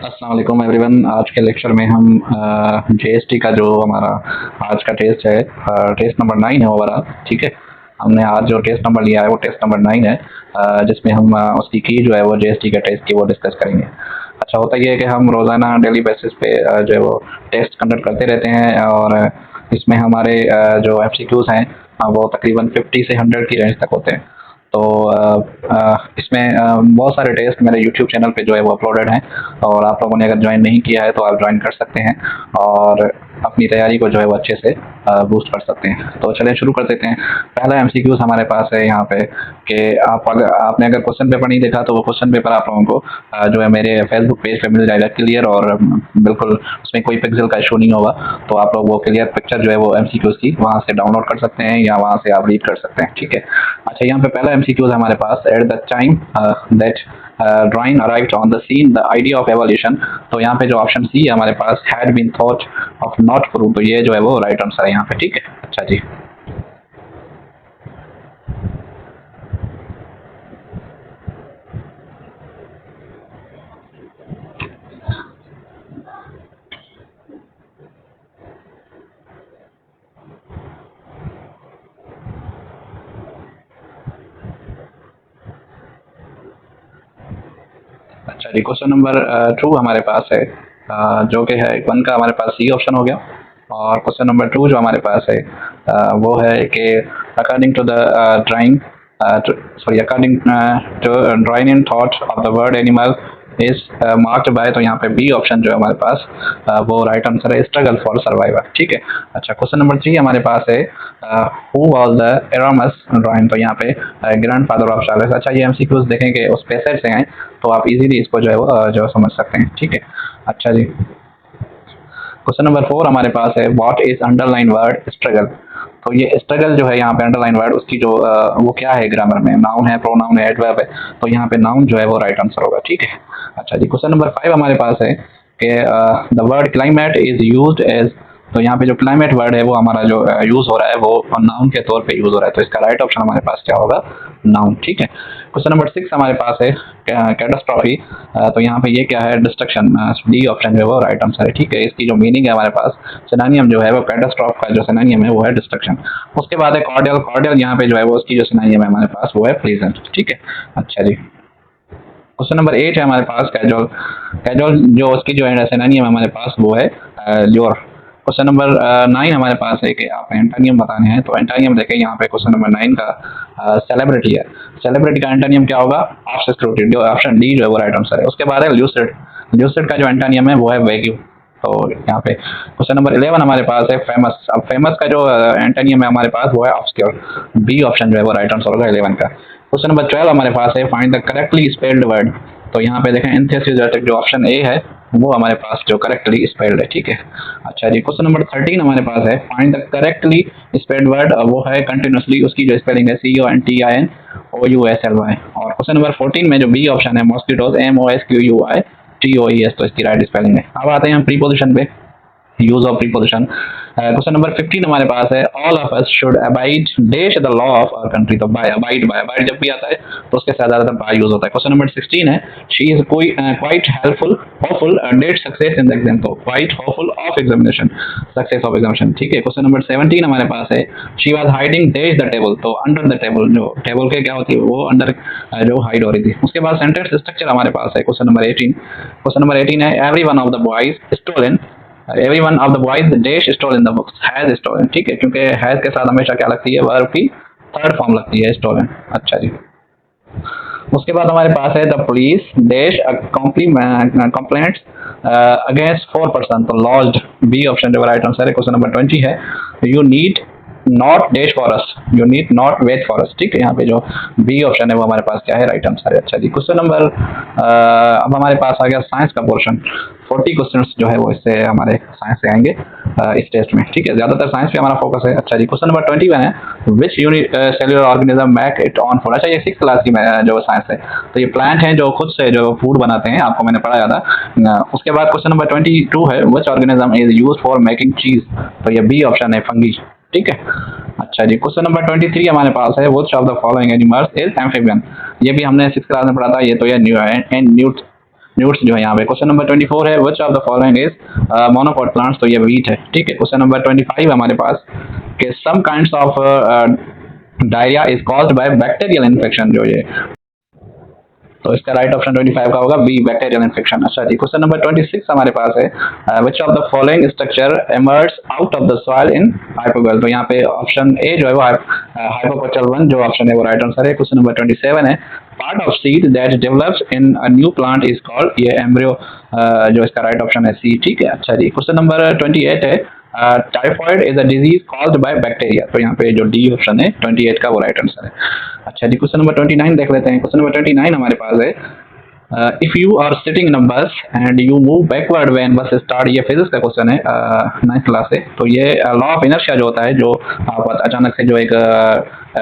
अस्सलाम वालेकुम एवरीवन। आज के लेक्चर में हम जीएसटी का जो हमारा आज का टेस्ट है, टेस्ट नंबर 9 है ओवरऑल। ठीक है, हमने आज जो टेस्ट नंबर लिया है वो टेस्ट नंबर 9 है, जिसमें हम उसकी की जो है वो जीएसटी का टेस्ट की वो डिस्कस करेंगे। अच्छा, होता ये है कि हम रोज़ाना डेली बेसिस पे जो है वो टेस्ट कंडक्ट करते रहते हैं, और इसमें हमारे जो एमसीक्यूज़ हैं वो तकरीबन 50 से 100 की रेंज तक होते हैं। तो इसमें बहुत सारे टेस्ट मेरे यूट्यूब चैनल पे जो है वो अपलोडेड हैं, और आप लोगों ने अगर ज्वाइन नहीं किया है तो आप ज्वाइन कर सकते हैं और अपनी तैयारी को जो है वो अच्छे से बूस्ट कर सकते हैं। तो चलिए शुरू कर देते हैं। पहला एमसीक्यूज हमारे पास है यहाँ पे कि आपने अगर क्वेश्चन पेपर नहीं देखा तो वो क्वेश्चन पेपर आप लोगों को जो है मेरे फेसबुक पेज पे मिल जाएगा क्लियर, और बिल्कुल उसमें कोई पिक्सल का इशू नहीं होगा। तो आप लोग वो क्लियर पिक्चर जो है वो एमसीक्यूज की वहाँ से डाउनलोड कर सकते हैं या वहाँ से आप रीड कर सकते हैं। ठीक है, अच्छा, यहाँ पे पहला एमसीक्यूज हमारे पास, at the time that Darwin arrived on the scene the idea of evolution. तो यहाँ पे जो ऑप्शन सी है हमारे पास, had been thought of not prove, तो ये जो है वो राइट आंसर है यहाँ पे। ठीक है, अच्छा जी। अच्छा जी, क्वेश्चन नंबर 2 हमारे पास है, जो कि है 1 का हमारे पास सी ऑप्शन हो गया, और क्वेश्चन नंबर 2 जो हमारे पास है वो है कि according to the drawing according to drawing in thought of the word animal is marked by, तो यहाँ पे बी ऑप्शन जो है हमारे पास वो राइट आंसर है, स्ट्रगल फॉर सर्वाइवल। ठीक है, अच्छा, क्वेश्चन नंबर 3 हमारे पास है, हु वाज द एरामस ड्राइंग, तो यहाँ पे ग्रैंड फादर ऑफ चार्ल्स। अच्छा, ये एमसीक्यूज देखेंगे उस पैसेज से हैं, तो आप इजीली इसको जो है वो जो समझ सकते हैं। ठीक है, अच्छा जी। क्वेश्चन नंबर 4 हमारे पास है, what is underline word struggle. तो ये स्ट्रगल जो है यहाँ पे अंडरलाइन वर्ड, उसकी जो वो क्या है ग्रामर में, नाउन है, प्रोनाउन है, एडवर्ब है, तो यहाँ पे नाउन जो है वो राइट आंसर होगा। ठीक है, अच्छा जी। क्वेश्चन नंबर 5 हमारे पास है कि the word climate is used as, तो यहाँ पे जो क्लाइमेट वर्ड है वो हमारा जो यूज हो रहा है वो नाउन के तौर पे यूज हो रहा है, तो इसका राइट ऑप्शन हमारे पास क्या होगा, नाउन। ठीक है, क्वेश्चन नंबर 6 हमारे पास है, कैटास्ट्रॉफी, तो यहाँ पे ये क्या है, डिस्ट्रक्शन। डी ऑप्शन जो है वो राइट आंसर है। ठीक है, इसकी जो मीनिंग है हमारे पास, सिनोनियम जो है वो कैटास्ट्रॉफ का जो सिनोनियम है वो है डिस्ट्रक्शन। उसके बाद है कॉर्डियल। कॉर्डियल यहाँ पे जो है वो उसकी जो सिनोनियम है हमारे पास वो है प्लीजेंट। ठीक है, अच्छा जी। क्वेश्चन नंबर 8 है हमारे पास, कैजुअल। कैजुअल जो उसकी जो है सिनोनियम है हमारे पास वो है ल्योर। क्वेश्चन नंबर 9 हमारे पास है कि आप एंटोनियम बताने हैं, तो एंटोनियम देखें यहाँ पे क्वेश्चन नंबर 9 का सेलिब्रिटी है। सेलिब्रिटी का एंटोनियम क्या होगा, ऑब्सक्यूरिटी, जो ऑप्शन डी जो है वो राइट आंसर है। उसके बाद है ल्यूसिड। ल्यूसिड का जो एंटोनियम है वो है वैक्यू। तो यहाँ पे क्वेश्चन नंबर 11 हमारे पास है, फेमस। अब फेमस का जो एंटोनियम है हमारे पास वो है ऑब्सक्योर। बी ऑप्शन जो है वो राइट आंसर होगा 11 का। क्वेश्चन नंबर 12 हमारे पास है, find the correctly spelled word. तो यहाँ पे देखें एंथेसिस, जो ऑप्शन ए है वो हमारे पास जो करेक्टली स्पेल्ड है। ठीक है, अच्छा जी। क्वेश्चन नंबर 13 हमारे पास है, find the correctly spelled word, वो है कंटिन्यूसली, उसकी जो स्पेलिंग है CONTINOUSLY। और क्वेश्चन नंबर 14 में जो बी ऑप्शन है, मॉस्किटोज, MOSQUITOES, तो इसकी राइट स्पेलिंग है। अब आते हैं हम प्रीपोजिशन पे, use of preposition. Question number 15 हमारे पास है, all of us should abide dash the law of our country. तो बाय, अबाइड जब भी आता है तो उसके साथ ज्यादातर बाय यूज होता है। क्वेश्चन नंबर 16 है, she is quite helpful hopeful date success in the exam. तो quite hopeful of examination, success of examination. ठीक है, क्वेश्चन नंबर 17 हमारे पास है, she was hiding dash the table. तो अंडर द टेबल, जो टेबल के क्या होती है वो अंडर जो हाइड हो रही थी। उसके बाद सेंटेंस स्ट्रक्चर हमारे पास है, क्वेश्चन नंबर 18। क्वेश्चन नंबर 18 है, every one of the boys stolen, every one of the boys dash stole in the books, has stolen. ठीक है, क्योंकि हैज के साथ हमेशा क्या लगती है, वर्ब की थर्ड फॉर्म लगती है, स्टोलन। अच्छा जी। उसके बाद हमारे पास है, the police dash complaints against 4 person, तो लॉज्ड। बी ऑप्शन जो राइट आंसर है। क्वेश्चन नंबर 20 है, you need not dash for us, you need not wait for us. ठीक है, यहाँ पे जो बी ऑप्शन है वो हमारे पास क्या है, राइट आंसर है। अच्छा जी। क्वेश्चन नंबर अब हमारे पास आ गया साइंस का पोर्शन। 40 क्वेश्चंस जो है वो इससे हमारे साइंस से आएंगे इस टेस्ट में। ठीक है, ज्यादातर साइंस पे हमारा फोकस है। अच्छा जी। क्वेश्चन नंबर 21 है, which unit cellular organism make it on food. अच्छा, ये 6th क्लास की जो साइंस है, तो ये प्लांट हैं जो खुद से जो फूड बनाते हैं, आपको मैंने पढ़ाया था। उसके बाद क्वेश्चन नंबर 22 है, which organism is use for making चीज। तो ये बी ऑप्शन है, फंगी। ठीक है, अच्छा जी। क्वेश्चन नंबर 23 हमारे पास है, which of the following animals is amphibian. ये भी हमने 6th क्लास में पढ़ा था, ये तो ये न्यूट न्यूट्स जो है यहाँ पे। क्वेश्चन नंबर 24 है which of the following is monocot plants, तो ये वीट है, ठीक है। क्वेश्चन नंबर 25 हमारे पास कि some kinds of diarrhoea is caused by bacterial infection, जो ये, तो इसका राइट ऑप्शन 25 का होगा बी, बैक्टीरियल इन्फेक्शन। अच्छा जी, क्वेश्चन नंबर 26 हमारे पास है which of the following structure emerge out of the soil in hypogeal, तो यहाँ पे ऑप्शन ए जो है वो हाइपोकोचल 1 जो ऑप्शन है वो राइट आंसर है। क्वेश्चन नंबर 27 है part of seed that develops in a new plant is called, ये एम्ब्रियो, जो इसका राइट ऑप्शन है सी, ठीक है। अच्छा जी, क्वेश्चन नंबर 28 है typhoid is a disease caused by bacteria, तो यहाँ पे जो डी ऑप्शन है 28 का वो राइट आंसर है। अच्छा जी, क्वेश्चन नंबर 29 देख लेते हैं। क्वेश्चन नंबर 29 हमारे पास है if you are sitting in a bus and you move backward when bus start, ये फिजिक्स का क्वेश्चन है 9th क्लास से। तो ये लॉ ऑफ इनर्शिया जो होता है, जो आप अचानक से जो एक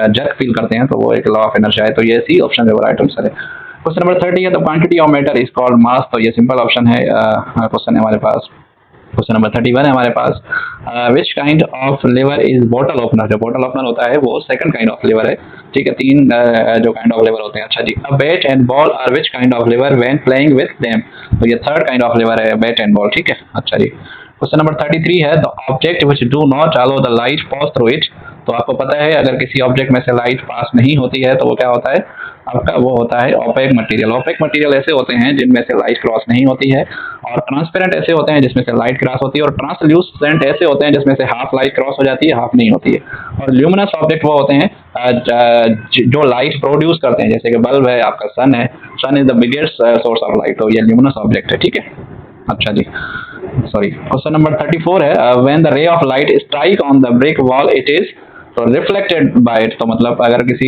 जर्क फील करते हैं, तो वो एक लॉ ऑफ इनर्शिया है, तो ये सी ऑप्शन जो राइट आंसर है। क्वेश्चन नंबर 30 है the quantity of matter is called मास, तो ये सिंपल ऑप्शन है क्वेश्चन है हमारे पास। क्वेश्चन नंबर 31 है हमारे पास which kind of lever is bottle opener, जो बॉटल ओपनर होता है वो सेकंड काइंड ऑफ लिवर है, ठीक है। 3 जो काइंड ऑफ लिवर होते हैं। अच्छा जी, a bat and ball are which kind of lever when playing with them, तो ये थर्ड काइंड ऑफ लिवर है बैट एंड बॉल, ठीक है। अच्छा जी, क्वेश्चन नंबर 33 है the object which do not allow the light pass through it, तो आपको पता है अगर किसी ऑब्जेक्ट में से लाइट पास नहीं होती है तो वो क्या होता है आपका, वो होता है ओपेक मटेरियल। ओपेक मटेरियल ऐसे होते हैं जिनमें से लाइट क्रॉस नहीं होती है, और ट्रांसपेरेंट ऐसे होते हैं जिसमें से लाइट क्रॉस होती है, और ट्रांसल्यूसेंट ऐसे होते हैं जिसमें से हाफ लाइट क्रॉस हो जाती है, हाफ नहीं होती है। और ल्यूमिनस ऑब्जेक्ट वो होते हैं जो लाइट प्रोड्यूस करते हैं, जैसे कि बल्ब है, आपका सन है, sun is the biggest source of light, तो ये ल्यूमिनस ऑब्जेक्ट है, ठीक है। अच्छा जी, सॉरी, क्वेश्चन नंबर 34 है when the ray of light strike on the brick wall it is तो रिफ्लेक्टेड बाय इट, तो मतलब अगर किसी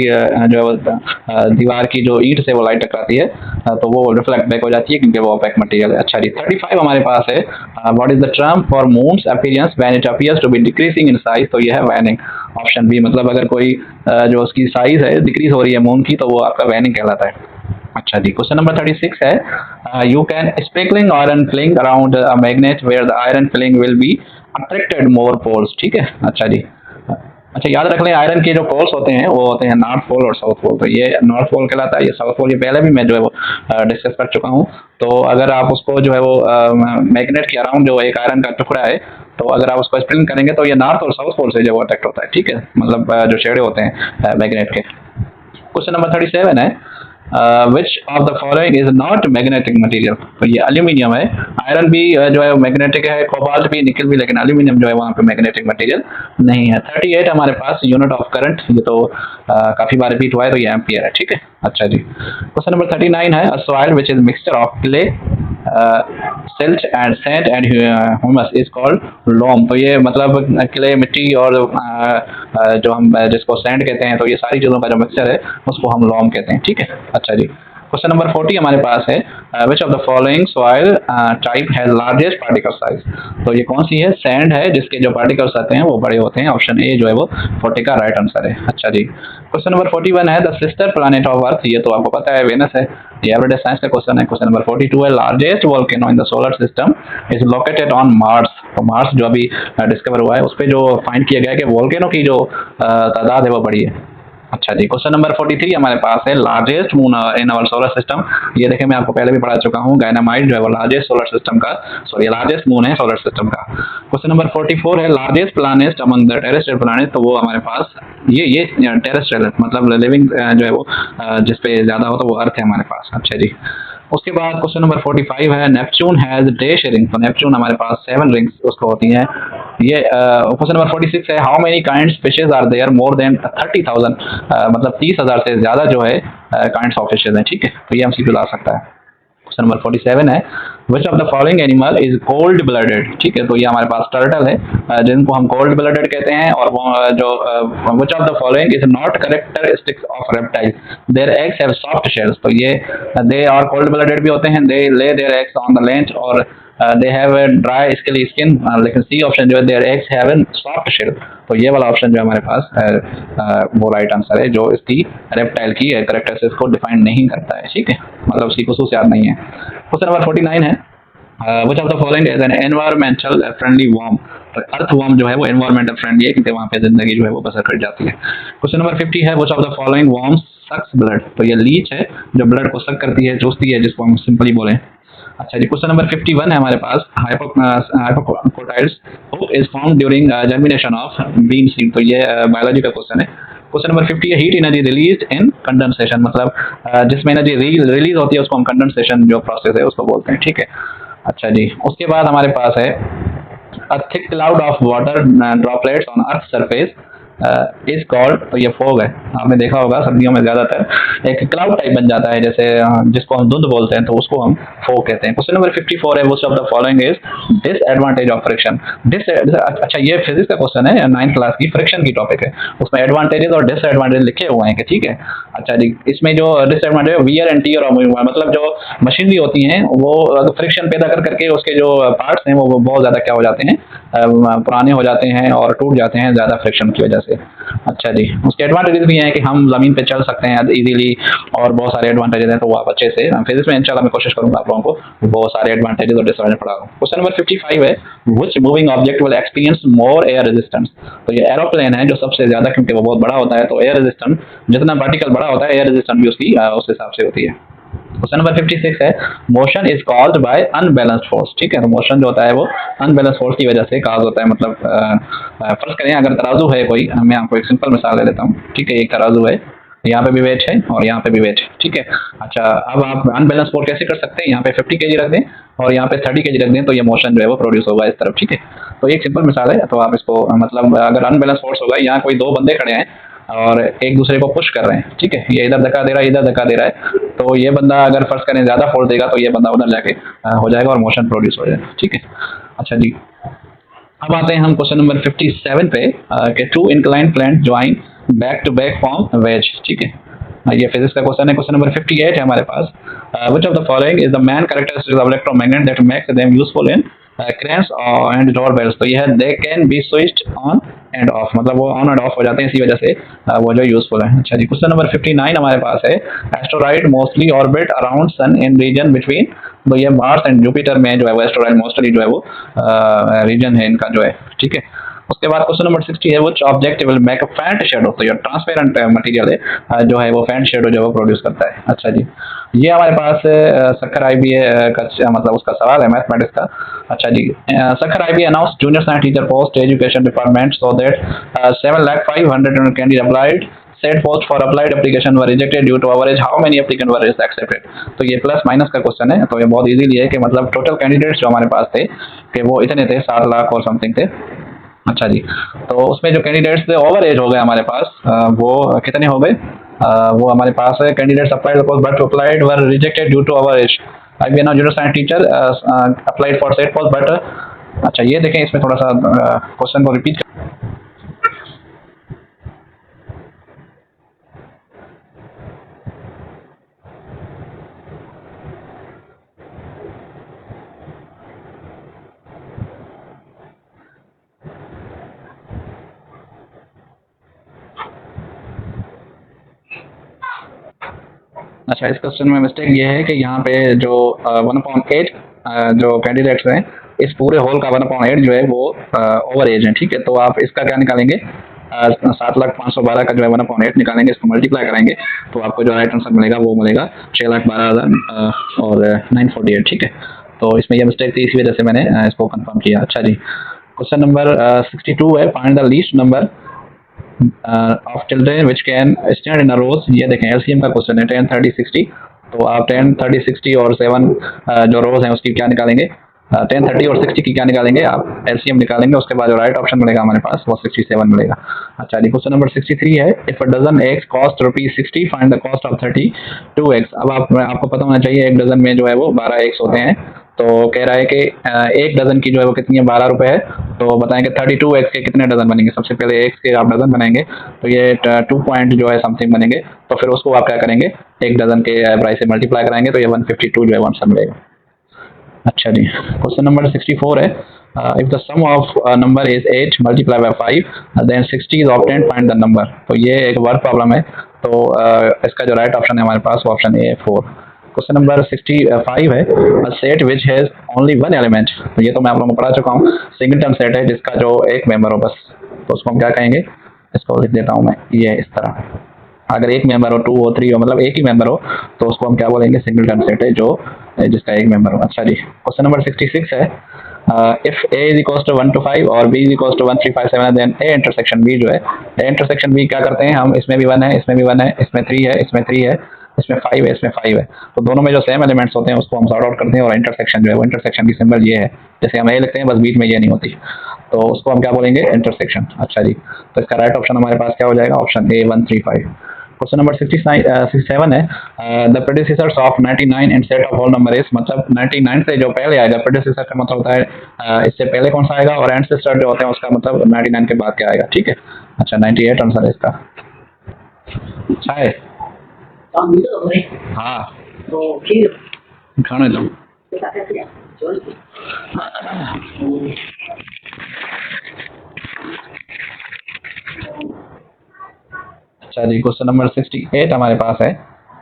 जो दीवार की जो ईंट से वो लाइट टकराती है तो वो रिफ्लेक्ट बैक हो जाती है क्योंकि वो ओपेक मटेरियल है। अच्छा जी, 35 हमारे पास है what is the term for moon's appearance when it appears to be decreasing in size, तो ये है वैनिंग, ऑप्शन बी, मतलब अगर कोई जो उसकी साइज है डिक्रीज हो रही है मून की, तो वो आपका वैनिंग कहलाता है। अच्छा जी, क्वेश्चन नंबर 36 है you can speckling iron filing around a magnet where the iron filing will be attracted more poles, ठीक है। अच्छा जी, अच्छा याद रख लें आयरन के जो पोल्स होते हैं वो होते हैं नॉर्थ पोल और साउथ पोल, तो ये नॉर्थ पोल कहलाता है, ये साउथ पोल, ये पहले भी मैं जो है वो डिस्कस कर चुका हूँ। तो अगर आप उसको जो है वो मैग्नेट के अराउंड जो एक आयरन का टुकड़ा है, तो अगर आप उसको स्प्रिंग करेंगे तो ये नॉर्थ और साउथ पोल से जो अट्रैक्ट होता है, ठीक है, मतलब जो शेडे होते हैं मैग्नेट के। क्वेश्चन नंबर 37 है which of the following is not magnetic material, तो ये एल्यूमिनियम है। आयरन भी जो है मैग्नेटिक है, कोबाल्ट भी, निकल भी, लेकिन एल्यूमिनियम जो है वहाँ पे मैग्नेटिक मटेरियल नहीं है। 38 हमारे पास यूनिट ऑफ करंट, ये तो काफी बार रिपीट हुआ है, तो ये एम्पियर है, ठीक है। अच्छा जी, क्वेश्चन नंबर 39 है a soil which is mixture of clay silt and sand and humus is called loam, तो ये मतलब क्ले मिट्टी और जो हम जिसको सैंड कहते हैं, तो ये सारी चीज़ों का जो मिक्सचर है उसको हम लोम कहते हैं, ठीक है। अच्छा जी, क्वेश्चन नंबर 40 हमारे पास है which of the following soil type has largest particle size, तो ये कौन सी है, सैंड है जिसके जो पार्टिकल्स आते हैं वो बड़े होते हैं, ऑप्शन ए जो है वो 40 का राइट आंसर है। अच्छा जी, क्वेश्चन नंबर 41 है the sister planet of earth, ये तो आपको पता है वेनस है, ये एवरीडे साइंस का क्वेश्चन है। क्वेश्चन नंबर 42 है largest volcano in the solar system is located on Mars, तो मार्स जो अभी डिस्कवर हुआ है उस पर जो फाइंड किया गया है कि वोल्केनो की जो तादाद है वो बड़ी है। अच्छा जी, क्वेश्चन नंबर 43 हमारे पास है largest moon in our solar system, ये देखें मैं आपको पहले भी पढ़ा चुका हूँ, गायनामाइट जो है वो लार्जेस्ट सोलर सिस्टम का, सॉरी लार्जेस्ट मून है सोलर सिस्टम का। क्वेश्चन नंबर 44 है largest planet among the terrestrial planet, तो वो हमारे पास ये टेरेस्ट्रियल मतलब लिविंग जो है वो जिसपे ज्यादा हो तो वो अर्थ है हमारे पास। अच्छा जी, उसके बाद क्वेश्चन नंबर 45 है नेपच्यून हैज डैश रिंग, तो नेपच्यून हमारे पास 7 रिंग्स उसको होती हैं। ये क्वेश्चन नंबर 46 है how many kinds fishes are there more than 30,000, मतलब 30,000 से ज्यादा जो है काइंड्स ऑफ फिशेज हैं, ठीक है, तो ये एमसीक्यू ला सकता है। क्वेश्चन नंबर 47 है which of the following animal is cold blooded, ठीक है, तो ये हमारे पास टर्टल है जिनको हम कोल्ड ब्लडेड कहते हैं, और वो जो which of the following is not characteristics of reptile there eggs have soft shells, तो ये दे आर कोल्ड ब्लडेड भी होते हैं, they lay their eggs on the land और they have a dry scaly skin, लेकिन C option जो है their eggs have a soft shell, तो ये वाला ऑप्शन जो हमारे पास वो राइट आंसर है जो इसकी रेप्टाइल की कैरेक्टरिस्टिक्स को डिफाइन नहीं करता है, ठीक है, मतलब उसकी खसूसियात नहीं है। क्वेश्चन नंबर 49 है which of the following is an environmental friendly worm, तो अर्थ वर्म जो है वो एनवायरमेंटल फ्रेंडली है क्योंकि वहाँ पे जिंदगी जो है वो बसर कर जाती है। क्वेश्चन नंबर 50 है which of the following worms sucks blood, तो ये लीच है जो ब्लड को सक करती है, चूसती है, जिसको हम सिंपली बोले अच्छा जी, क्वेश्चन नंबर 51 है हमारे पास, hypocotyls hook is form during germination of bean seed. तो ये बायोलॉजी का क्वेश्चन है। क्वेश्चन नंबर 50 है, हीट एनर्जी रिलीज इन कंडेंसेशन, मतलब जिसमें एनर्जी रिलीज होती है उसको हम कंडेंसेशन जो प्रोसेस है उसको बोलते हैं, ठीक है। अच्छा जी, उसके बाद हमारे पास है a thick cloud of water droplets on earth surface is called. तो ये फॉग है, आपने देखा होगा सर्दियों में ज्यादातर एक क्लाउड टाइप बन जाता है, जैसे जिसको हम धुंध बोलते हैं, तो उसको हम फॉग कहते हैं। क्वेश्चन नंबर 54 है, which of the following is disadvantage of friction. डिस अच्छा, ये फिजिक्स का क्वेश्चन है, 9th क्लास की फ्रिक्शन की टॉपिक है, उसमें एडवांटेजेस और डिसएडवांटेज लिखे हुए हैं कि ठीक है। अच्छा जी, इसमें जो डिसएडवांटेज वियर एंड टीयर और मतलब जो मशीनरी होती हैं वो फ्रिक्शन पैदा कर करके उसके जो पार्ट्स हैं वो बहुत ज्यादा क्या हो जाते हैं, पुराने हो जाते हैं और टूट जाते हैं ज़्यादा फ्रिक्शन की वजह से। अच्छा जी, उसके एडवांटेजेस भी हैं कि हम ज़मीन पे चल सकते हैं इजीली, और बहुत सारे एडवांटेजेस हैं, तो वो आप अच्छे से फिजिक्स में इंशाल्लाह मैं कोशिश करूंगा आप लोगों को वो सारे एडवांटेजेस और डिसएडवांटेज पढ़ा दूं। क्वेश्चन नंबर 55 है, which moving object will experience more air resistance. तो ये एरोप्लेन है जो सबसे ज़्यादा, क्योंकि वो बहुत बड़ा होता है, तो एयर रेजिस्टेंस जितना पार्टिकल बड़ा होता है एयर रेजिस्टेंस भी उसकी उस हिसाब से होती है। क्वेश्चन नंबर 56 है, motion is called by unbalanced force. ठीक है, तो मोशन जो होता है वो अनबैलेंस फोर्स की वजह से काज होता है। मतलब फर्ज करें अगर तराजू है कोई, मैं आपको एक सिंपल मिसाल दे देता हूँ। ठीक है, एक तराजू है, यहाँ पे भी वेट है और यहाँ पे भी वेट है, ठीक है। अच्छा, अब आप अनबैलेंस फोर्स कैसे कर सकते हैं, यहाँ पे 50 केजी रख दें और यहाँ पे 30 केजी रख दें, तो ये मोशन जो है वो प्रोड्यूस होगा इस तरफ, ठीक है। तो एक सिंपल मिसाल है, तो आप इसको मतलब अगर अनबैलेंस फोर्स होगा, यहाँ कोई दो बंदे खड़े हैं और एक दूसरे को पुश कर रहे हैं, ठीक है, ये इधर धक्का दे रहा है, इधर धक्का दे रहा है, तो ये बंदा अगर फर्ज करें ज्यादा फोर्स देगा तो ये बंदा उधर जाके हो जाएगा और मोशन प्रोड्यूस हो जाएगा, ठीक है। अच्छा जी, अब आते हैं हम क्वेश्चन नंबर 57 पे कि two incline plane join back to back form wedge, ठीक है। ये फिजिक्स का क्वेश्चन है। क्वेश्चन नंबर 58 है हमारे पास, which of the following is the main characteristics of electromagnet that makes them useful in cranks and doorbells. तो यह they can be switched on and off, मतलब वो ऑन एंड ऑफ हो जाते हैं, इसी वजह से वो जो यूजफुल है। अच्छा जी, क्वेश्चन नंबर 59 हमारे पास है, asteroid mostly orbit around sun in region between. तो ये मार्स एंड जुपिटर में जो है वो एस्टेरॉइड मोस्टली जो है वो रीजन है इनका जो है, ठीक है। उसके बाद क्वेश्चन नंबर 60 है, which object will make a faint shadow. तो ये ट्रांसपेरेंट मटेरियल है जो है वो फैंट शेडो जो है वो प्रोड्यूस करता है। अच्छा जी, ये हमारे पास सखर IBA का मतलब उसका सवाल है मैथमेटिक्स का। अच्छा जी, Sukkur IBA announce junior science teacher post education department so that 7,500,000 candidate applied set post for applied application were rejected due to average how many applicant were accepted. तो ये प्लस माइनस का क्वेश्चन है, तो ये बहुत इजीली है कि मतलब टोटल कैंडिडेट्स जो हमारे पास थे कि वो इतने थे 7 लाख और समथिंग थे। अच्छा जी, तो उसमें जो कैंडिडेट्स थे ओवर एज हो गए हमारे पास, वो कितने हो गए, वो हमारे पास है candidates applied but applied were rejected due to our age. IBA now junior science teacher applied for set post but. अच्छा, ये देखें, इसमें थोड़ा सा क्वेश्चन को रिपीट। अच्छा, इस क्वेश्चन में मिस्टेक ये है कि यहाँ पे जो 1/8 जो कैंडिडेट्स हैं, इस पूरे होल का 1/8 जो है वो ओवर एज है, ठीक है। तो आप इसका क्या निकालेंगे, 7,512 का जो है 1/8 निकालेंगे, इसको मल्टीप्लाई करेंगे तो आपको जो राइट आंसर मिलेगा वो मिलेगा 6,12,000 और 948, ठीक है। तो इसमें ये मिस्टेक थी, इसी वजह से मैंने इसको कंफर्म किया। अच्छा जी, क्वेश्चन नंबर 62 है, find the least number of children which can stand in a rows. ये देखें LCM का क्वेश्चन है, 10, 30, 60। तो आप 10, 30, 60 और 7 जो रोज हैं उसकी क्या निकालेंगे, 10, 30 और 60 की क्या निकालेंगे, आप LCM निकालेंगे, उसके बाद जो राइट ऑप्शन मिलेगा हमारे पास वो 67 मिलेगा। अच्छा जी, क्वेश्चन नंबर 63 है, if a dozen eggs cost ₹60 find the cost of 32 eggs. अब आपको पता होना चाहिए एक डजन में जो है वो 12 एग्स होते हैं, तो कह रहा है कि एक डजन की जो है वो कितनी है, 12 रुपए है। तो बताएं कि 32 एग्स के कितने डजन बनेंगे। सबसे पहले एग्स के आप डजन बनाएंगे, तो ये 2 पॉइंट जो है समथिंग बनेंगे, तो फिर उसको आप क्या करेंगे, एक डजन के प्राइस से मल्टीप्लाई कराएंगे, तो ये 152 जो है आंसर मिलेगा। अच्छा जी, क्वेश्चन नंबर 64 है, if the sum of number is 8 multiply by 5 then 60 is obtained, find the number. तो ये एक वर्ड प्रॉब्लम है, तो इसका जो राइट ऑप्शन है हमारे पास वो ऑप्शन ए है 4। क्वेश्चन नंबर 65 है, a set which has only one element. तो ये तो मैं आप लोगों को पढ़ा चुका हूँ, सिंगलटन सेट है जिसका जो एक मेंबर हो बस, तो उसको हम क्या कहेंगे, इसको लिख देता हूँ मैं ये इस तरह। अगर एक मेंबर हो, 2 हो, 3 हो, मतलब एक ही मेंबर हो, तो उसको हम क्या बोलेंगे, सिंगलटन सेट है जो जिसका एक मेंबर हो। अच्छा जी, क्वेश्चन नंबर 66 है, if a is equal to 1 to 5 और b is equal to 1 3 5 7 then a intersection b जो है, a इंटरसेक्शन b क्या करते हैं हम, इसमें भी 1 है, इसमें भी 1 है, इसमें 3 है, इसमें 3 है, इसमें 5 है, इसमें 5 है, तो दोनों में जो सेम एलिमेंट्स होते हैं उसको हम सॉर्ट आउट करते हैं, और इंटरसेक्शन जो है वो इंटरसेक्शन की सिंबल ये है, जैसे हम ए लिखते हैं बस बीच में ये नहीं होती, तो उसको हम क्या बोलेंगे, इंटरसेक्शन। अच्छा जी, तो इसका राइट ऑप्शन हमारे पास क्या हो जाएगा, ऑप्शन ए 1 3 5। क्वेश्चन नंबर 67 है, the predecessors of 99 in set of whole number is, मतलब 99 से जो पहले आएगा, प्रेडिसेसर का मतलब होता है इससे पहले कौन सा आएगा, और एंसेस्टर जो होते हैं उसका मतलब 99 के बाद क्या आएगा, ठीक है। अच्छा 98 आंसर है इसका। अच्छा है, हाँ खाने दो। अच्छा जी, क्वेश्चन नंबर 68 हमारे पास है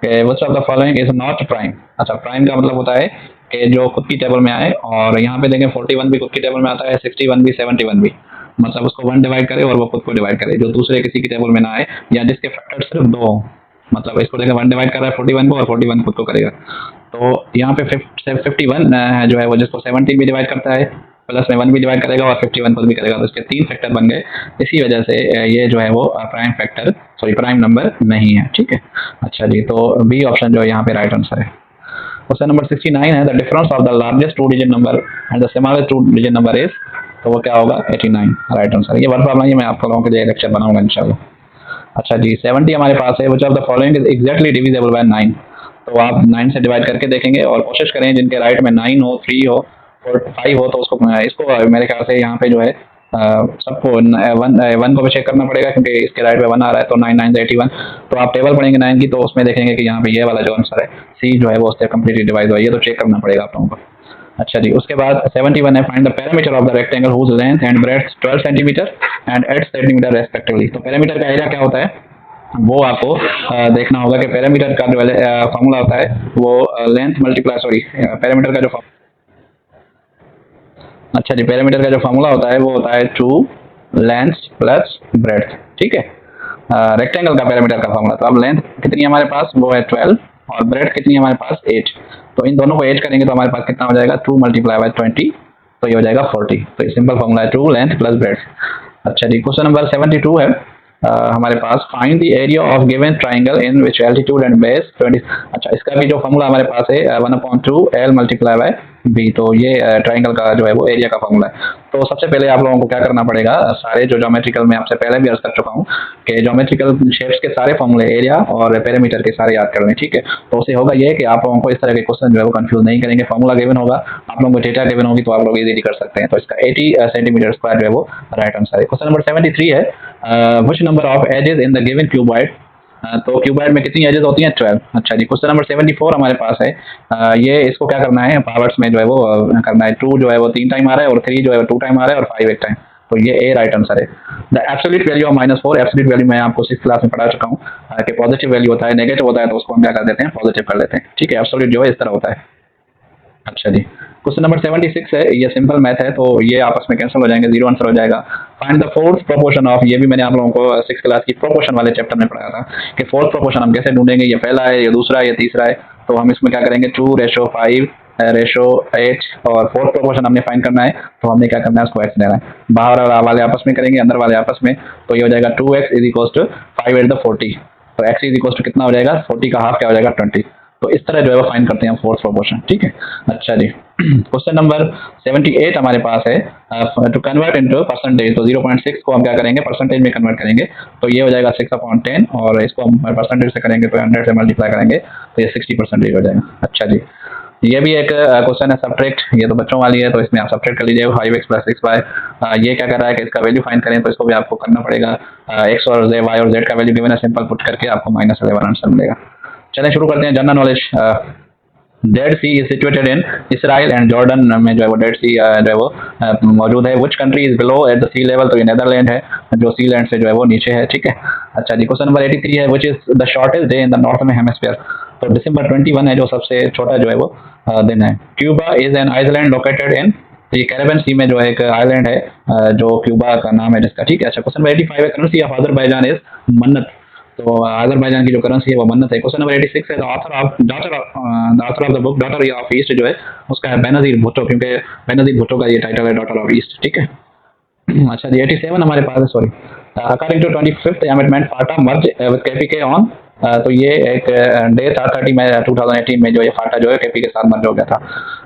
कि which of the following is not prime. अच्छा, प्राइम का मतलब होता है कि जो खुद की टेबल में आए, और यहाँ पे देखें 41 भी खुद की टेबल में आता है, 61 भी, 71 भी, मतलब उसको 1 डिवाइड करे और वो खुद को डिवाइड करे, जो दूसरे किसी की टेबल में ना आए, या जिसके फैक्टर सिर्फ 2 हो, मतलब इसको देखें 1 डिवाइड कर रहा है 41 को, और 41 खुद को करेगा, तो यहाँ पे 51 जो है वो जिसको 17 भी डिवाइड करता है, प्लस में 1 भी डिवाइड करेगा और 51 खुद भी करेगा, तो इसके 3 फैक्टर बन गए, इसी वजह से ये जो है वो prime factor, sorry prime number नहीं है, ठीक है। अच्छा जी, तो बी ऑप्शन जो है यहाँ पे राइट आंसर है। क्वेश्चन नंबर 69 है, the difference of the largest 2 digit number and the smallest 2 digit number is, तो वो क्या होगा, 89, राइट आंसर। ये वर्ड प्रॉब्लम है, मैं आप लोगों के लिए लेक्चर बनाऊंगा इंशाल्लाह। अच्छा जी, 70 हमारे पास है, which of the following is exactly divisible by 9, तो आप 9 से डिवाइड करके देखेंगे और कोशिश करें जिनके राइट में 9 हो, 3 हो और 5 हो, तो उसको इसको मेरे ख्याल से यहाँ पे जो है सबको 1 को भी चेक करना पड़ेगा, क्योंकि इसके राइट में 1 आ रहा है, तो 9 9 81, तो आप टेबल पढ़ेंगे 9 की, तो उसमें देखेंगे कि यहाँ पे ये वाला जो आंसर है सी जो है वो उससे कम्प्लीटली डिवाइड हुआ है, ये तो चेक करना पड़ेगा आप लोगों को। अच्छा जी, उसके बाद 71 है, find the parameter of the rectangle whose length and breadth 12 centimetre and 8 centimetre respectively. तो पैरामीटर का एरिया क्या होता है, वो आपको देखना होगा कि पैरामीटर का जो फॉर्मूला होता है वो लेंथ मल्टीप्लाई, सॉरी पैरामीटर का जो, अच्छा जी, पैरामीटर का जो फॉर्मूला होता है वो होता है 2 लेंथ प्लस ब्रेड्थ, ठीक है। रेक्टेंगल का पैरामीटर का फॉर्मूला, तो अब लेंथ कितनी है हमारे पास, वो है 12, और ब्रेड्थ कितनी है हमारे पास 8, तो इन दोनों को ऐड करेंगे तो हमारे पास कितना हो जाएगा, 2 मल्टीप्लाई बाय 20, तो ये हो जाएगा 40, तो ये सिंपल फॉर्मूला है 2 लेंथ प्लस ब्रेड्थ। अच्छा जी, क्वेश्चन नंबर 72 है, हमारे पास find the area of given triangle in which altitude and base 20। अच्छा, इसका भी जो फॉर्मूला हमारे पास है 1/2 L मल्टीप्लाई बाय बी, तो ये ट्राइंगल का जो है वो एरिया का फॉर्मूला है। तो सबसे पहले आप लोगों को क्या करना पड़ेगा, सारे जो ज्योमेट्रिकल में आपसे पहले भी अर्ज कर चुका हूँ कि ज्योमेट्रिकल शेप्स के सारे फॉर्मूले एरिया और पेरीमीटर के सारे याद कर लें, ठीक है। तो उससे होगा ये कि आप लोगों को इस तरह के क्वेश्चन जो है वो कंफ्यूज नहीं करेंगे, फॉर्मूला गिवन होगा, आप लोगों को डेटा गिवन होगी, तो आप लोग इजीली कर सकते हैं। तो इसका 80 सेंटीमीटर स्क्वायर जो है वो राइट आंसर है। क्वेश्चन नंबर 73 है, which number of edges in the given cuboid, तो क्यूबॉइड में कितनी एजेस होती हैं, 12। अच्छा जी, क्वेश्चन नंबर 74 हमारे पास है, ये इसको क्या करना है, पावर्स में जो है वो करना है, 2 जो है वो 3 टाइम आ रहा है, और 3 जो है 2 टाइम आ रहा है, और 5 1 टाइम, तो ये ए राइट आंसर है। The absolute value of -4, absolute value मैं आपको 6th क्लास में पढ़ा चुका हूँ कि पॉजिटिव वैल्यू होता है, नेगेटिव होता है तो उसको हम क्या कर देते हैं, पॉजिटिव कर लेते हैं, ठीक है। एब्सोल्यूट जो है इस तरह होता है। अच्छा जी, क्वेश्चन नंबर 76 है, ये सिंपल मैथ है, तो ये आपस में कैंसिल हो जाएंगे, 0 आंसर हो जाएगा। Find the fourth proportion of, ये भी मैंने आप लोगों को 6th क्लास की प्रोपोर्शन वाले चैप्टर में पढ़ाया था कि फोर्थ प्रोपोर्शन हम कैसे ढूंढेंगे, ये पहला है, ये दूसरा है, ये तीसरा है, तो हम इसमें क्या करेंगे 2:5 रेशो 8, और फोर्थ प्रोपोर्शन हमने फाइंड करना है, तो हमने क्या करना है, उसको x लेना है, बाहर वाले आपस में करेंगे, अंदर वाले आपस में, तो ये हो जाएगा 2x इज इक्वल टू 5 8 40, तो x इज इक्वल टू कितना हो जाएगा, 40 का हाफ क्या हो जाएगा, 20, तो इस तरह जो है वो फाइंड करते हैं फोर्थ प्रोपोर्शन, ठीक है। अच्छा जी, क्वेश्चन नंबर 78 हमारे पास है, टू कन्वर्ट इनटू परसेंटेज, तो 0.6 को हम क्या करेंगे, परसेंटेज में कन्वर्ट करेंगे, तो ये हो जाएगा 6/10, और इसको हम परसेंटेज से करेंगे तो 100 से मल्टीप्लाई करेंगे तो ये 60% हो जाएगा। अच्छा जी, ये भी एक क्वेश्चन है सब्ट्रैक्ट, ये तो बच्चों वाली है, तो इसमें आप सब्ट्रैक्ट कर लीजिए 5x + 6y, ये क्या कर रहा है कि इसका वैल्यू फाइंड करें, तो इसको भी आपको करना पड़ेगा, x और y और z का वैल्यू गिवन है, सिंपल पुट करके आपको -11 आंसर मिलेगा। चलें शुरू करते हैं, general knowledge. Dead Sea is situated in Israel and Jordan में जो है वो डेड सी जो है वो मौजूद है। Which country is below at the sea level, तो ये नेदरलैंड है जो सी लैंड से जो है वो नीचे है, ठीक है। अच्छा जी, क्वेश्चन नंबर 83 है, which is the shortest day in the northern hemisphere, तो दिसंबर 21 है जो सबसे छोटा जो है वो दिन है। Cuba is an island located in, ये कैरेबियन सी में जो है एक आइलैंड है जो क्यूबा का नाम है जिसका, ठीक है। अच्छा, क्वेश्चन नंबर 85 है, करेंसी ऑफ अजरबैजान इज मन्नत, तो अजरबैजान की जो करेंसी है वो मन्नत है। क्वेश्चन नंबर 86 है, author of the book daughter of east जो है उसका है बेनजीर भुट्टो, क्योंकि बेनजीर भुट्टो का ये टाइटल है डॉटर ऑफ ईस्ट, ठीक है। अच्छा जी 87 हमारे पास है, sorry, according to 25th amendment FATA merge with KPK on, तो ये एक डे था 30 मई 2018 में जो ये फाटा जो है केपी के साथ मर्ज हो गया था।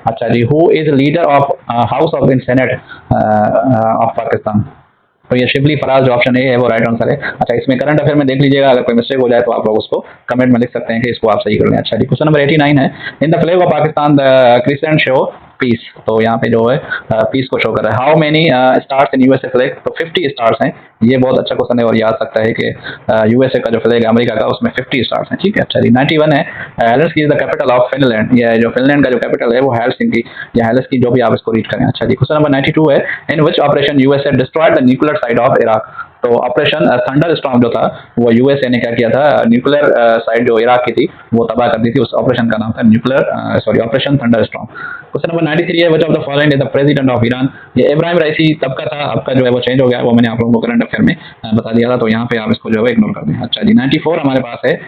अच्छा जी, who is leader of house of in senate of Pakistan, तो ये शिबली फराज जो ऑप्शन ए है वो राइट आंसर है। अच्छा, इसमें करंट अफेयर में देख लीजिएगा, अगर कोई मिस्टेक हो जाए तो आप लोग उसको कमेंट में लिख सकते हैं कि इसको आप सही कर लें। अच्छा जी, क्वेश्चन नंबर 89 है, in the flag of Pakistan the crescent show peace, तो यहाँ पे जो है पीस को शो कर रहा है। How many stars in USA flag, तो 50 स्टार्स हैं। ये बहुत अच्छा क्वेश्चन है और याद सकता है कि यूएसए का जो फ्लैग है अमेरिका का उसमें 50 स्टार्स हैं, ठीक है। अच्छा जी 91 है, Helsinki is the capital of Finland, ये जो फिनलैंड का जो कैपिटल है वो हेल्सिंकी या हेल्सिंकी, जो भी आप इसको रीड करें। अच्छा जी, क्वेश्चन नंबर 92 है, in which operation USA destroyed the nuclear site of Iraq, तो ऑपरेशन थंडर स्टॉर्म जो था वो यूएसए ने क्या किया था, न्यूक्लियर साइट जो इराक की थी वो तबाह कर दी थी, उस ऑपरेशन का नाम था operation thunder storm. Question number 93 है, which of the following is the president of Iran, ये इब्राहिम राइसी तब का था, अब का जो है वो चेंज हो गया, वो मैंने आप लोगों को करंट अफेयर में बता दिया था, तो यहाँ पे आप इसको जो है इग्नोर कर दें। अच्छा जी 94 हमारे पास है,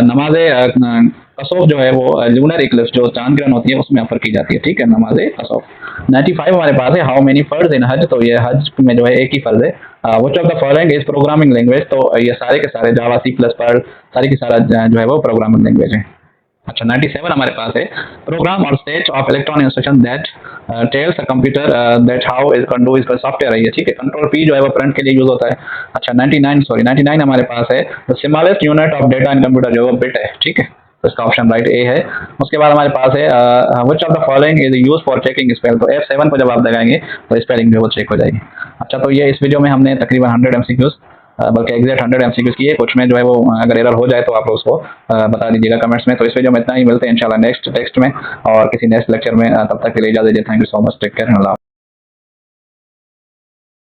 नमाज कसौफ जो है वो लूनर इक्लिप्स जो चांद ग्रहण होती है उसमें ऑफर की जाती है, ठीक है, नमाज कसौफ। 95 हमारे पास है, हाउ मेनी फर्ज इन हज, तो ये हज में जो है एक ही फर्ज है। Which of the following is programming language, तो ये सारे के सारे जावा सी प्लस पर सारी की सारा जो है वो प्रोग्रामिंग लैंग्वेज है। अच्छा 97 हमारे पास है, प्रोग्राम और state of electronic instruction that tells a computer that how is can do इसका सॉफ्टवेयर है ये, ठीक है, कंट्रोल पी जो है वो प्रिंट के लिए यूज होता है। अच्छा 99 हमारे पास है, the smallest unit of data in computer जो है वो बिट है, ठीक है, तो इसका ऑप्शन राइट ए है। उसके बाद हमारे पास है, which of the following is use for checking spell, तो F7 को जब आप लगाएंगे तो स्पेलिंग जो है वो चेक हो जाएगी। अच्छा, तो ये इस वीडियो में हमने तकरीबन 100 एमसीक्यूज बल्कि एग्जैक्ट 100 एमसीक्यूज किए, कुछ में जो है वो अगर एरर हो जाए तो आप लोग उसको बता दीजिएगा कमेंट्स में। तो इस वीडियो में इतना ही, मिलते हैं इंशाल्लाह नेक्स्ट टेक्स्ट में और किसी नेक्स्ट लेक्चर में, तब तक के लिए इजाजत दीजिए। Thank you so much, take care, Allah.